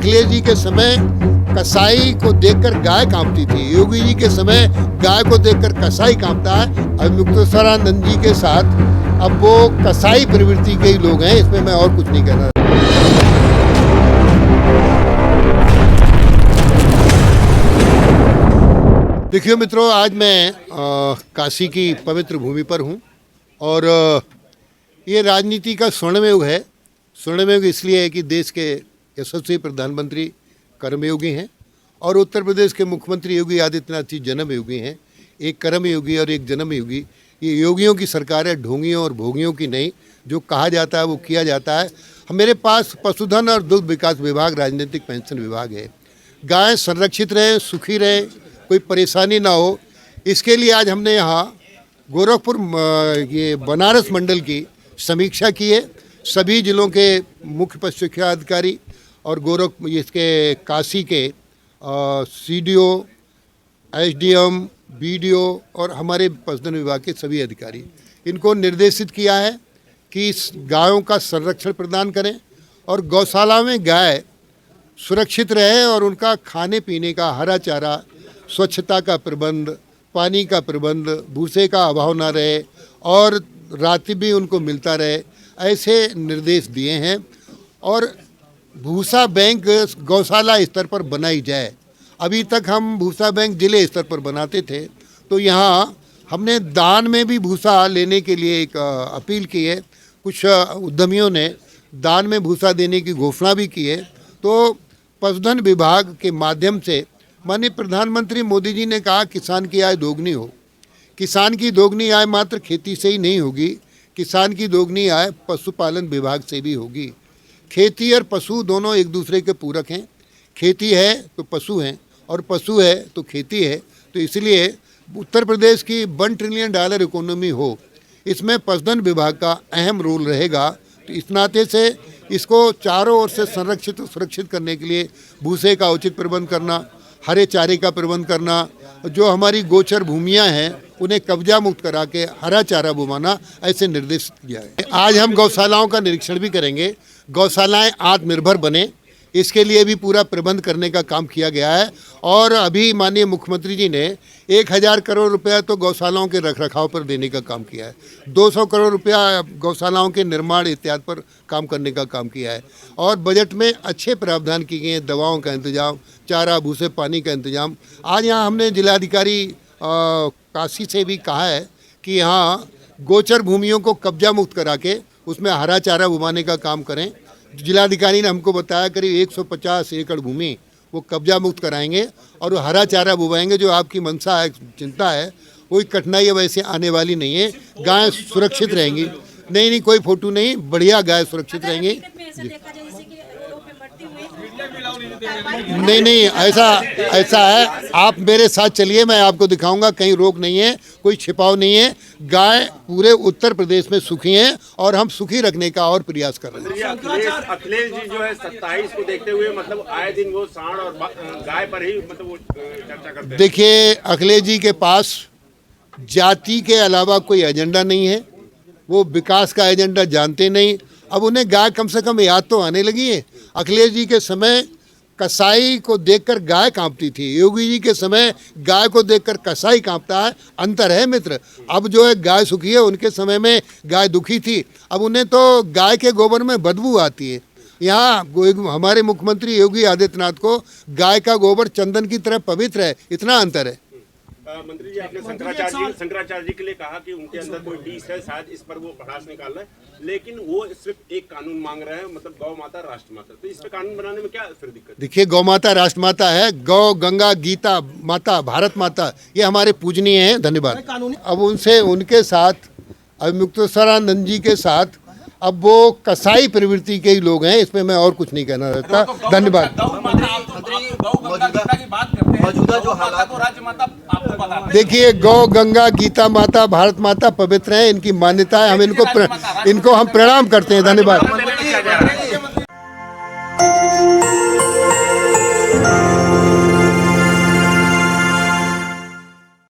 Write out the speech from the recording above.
अखिलेश जी के समय कसाई को देखकर गाय कांपती थी, योगी जी के समय गाय को देखकर कसाई कांपता है। अब मुक्तेश्वरानंद जी के साथ अब वो कसाई प्रवृत्ति के ही लोग हैं, इसमें मैं और कुछ नहीं कहना। देखिए मित्रों, आज मैं काशी की पवित्र भूमि पर हूँ और ये राजनीति का स्वर्णिम युग है। स्वर्णिम युग इसलिए है कि देश के यशस्वी प्रधानमंत्री कर्मयोगी हैं और उत्तर प्रदेश के मुख्यमंत्री योगी आदित्यनाथ जी जन्मयोगी हैं। एक कर्मयोगी और एक जन्मयोगी। ये योगियों की सरकार है, ढोंगियों और भोगियों की नहीं। जो कहा जाता है वो किया जाता है। मेरे पास पशुधन और दुग्ध विकास विभाग, राजनीतिक पेंशन विभाग है। गाय संरक्षित रहे, सुखी रहे, कोई परेशानी ना हो, इसके लिए आज हमने यहाँ गोरखपुर ये बनारस मंडल की समीक्षा की है। सभी जिलों के मुख्य पशु शिक्षा अधिकारी और इसके काशी के सीडीओ, एसडीएम, बीडीओ और हमारे पशुधन विभाग के सभी अधिकारी, इनको निर्देशित किया है कि इस गायों का संरक्षण प्रदान करें और गौशाला में गाय सुरक्षित रहे और उनका खाने पीने का हरा चारा, स्वच्छता का प्रबंध, पानी का प्रबंध, भूसे का अभाव ना रहे और रात्रि भी उनको मिलता रहे, ऐसे निर्देश दिए हैं। और भूसा बैंक गौशाला स्तर पर बनाई जाए। अभी तक हम भूसा बैंक जिले स्तर पर बनाते थे, तो यहाँ हमने दान में भी भूसा लेने के लिए एक अपील की है। कुछ उद्यमियों ने दान में भूसा देने की घोषणा भी की है। तो पशुधन विभाग के माध्यम से माननीय प्रधानमंत्री मोदी जी ने कहा किसान की आय दोगुनी हो। किसान की दोगुनी आय मात्र खेती से ही नहीं होगी, किसान की दोगुनी आय पशुपालन विभाग से भी होगी। खेती और पशु दोनों एक दूसरे के पूरक हैं। खेती है तो पशु हैं और पशु है तो खेती है। तो इसलिए उत्तर प्रदेश की $1 ट्रिलियन इकोनॉमी हो, इसमें पशुधन विभाग का अहम रोल रहेगा। तो इस नाते से इसको चारों ओर से संरक्षित सुरक्षित करने के लिए भूसे का उचित प्रबंध करना, हरे चारे का प्रबंध करना, जो हमारी गोचर भूमियां हैं उन्हें कब्जा मुक्त करा के हरा चारा बुवाना, ऐसे निर्देश किया है। आज हम गौशालाओं का निरीक्षण भी करेंगे। गौशालाएं आत्मनिर्भर बने, इसके लिए भी पूरा प्रबंध करने का काम किया गया है। और अभी माननीय मुख्यमंत्री जी ने 1000 करोड़ रुपया तो गौशालाओं के रखरखाव पर देने का काम किया है। 200 करोड़ रुपया गौशालाओं के निर्माण इत्यादि पर काम करने का काम किया है। और बजट में अच्छे प्रावधान किए गए हैं, दवाओं का इंतजाम, चारा, भूसे, पानी का इंतजाम। आज यहाँ हमने जिलाधिकारी काशी से भी कहा है कि यहाँ गोचर भूमियों को कब्जा मुक्त करा के उसमें हरा चारा बुवाने का काम करें। जिलाधिकारी ने हमको बताया करीब 150 एकड़ भूमि वो कब्जा मुक्त कराएंगे और वो हरा चारा बुवाएंगे। जो आपकी मंशा है, चिंता है, कोई कठिनाई वैसे आने वाली नहीं है। गाय सुरक्षित रहेंगी। नहीं, कोई फोटो नहीं, बढ़िया गाय सुरक्षित रहेंगी। नहीं, ऐसा है। आप मेरे साथ चलिए, मैं आपको दिखाऊंगा। कहीं रोक नहीं है, कोई छिपाव नहीं है। गाय पूरे उत्तर प्रदेश में सुखी हैं और हम सुखी रखने का और प्रयास कर रहे हैं। अखिलेश जी जो है 27 को देखते हुए मतलब आए दिन वो सांड और गाय पर ही मतलब वो चर्चा करते हैं। देखिए, अखिलेश जी के पास जाति के अलावा कोई एजेंडा नहीं है। वो विकास का एजेंडा जानते नहीं। अब उन्हें गाय कम से कम याद तो आने लगी है। अखिलेश जी के समय कसाई को देखकर गाय कांपती थी, योगी जी के समय गाय को देखकर कसाई कांपता है। अंतर है मित्र। अब जो है गाय सुखी है, उनके समय में गाय दुखी थी। अब उन्हें तो गाय के गोबर में बदबू आती है। यहाँ हमारे मुख्यमंत्री योगी आदित्यनाथ को गाय का गोबर चंदन की तरह पवित्र है। इतना अंतर है। मंत्री जी, आपने शंकराचार्य जी के लिए कहा कि उनके अंदर कोई डीस है, शायद इस पर वो भड़ास निकाल रहे हैं, लेकिन वो सिर्फ एक कानून मांग रहे हैं, मतलब गौ माता राष्ट्र माता। तो इस पे कानून बनाने में क्या फिर दिक्कत? देखिए, गौ माता राष्ट्र माता है। गौ, गंगा, गीता माता, भारत माता, ये हमारे पूजनीय हैं। धन्यवाद। अब उनके साथ, अब मुक्तेश्वरानंद जी के साथ अब वो कसाई प्रवृत्ति के ही लोग हैं। इसमें मैं और कुछ नहीं कहना चाहता। धन्यवाद। मौजूदा जो हालात तो राज्य माता आपको बता दें। देखिए, गौ, गंगा, गीता माता, भारत माता पवित्र है। इनको मान्यता है। हम इनको हम प्रणाम करते हैं। धन्यवाद।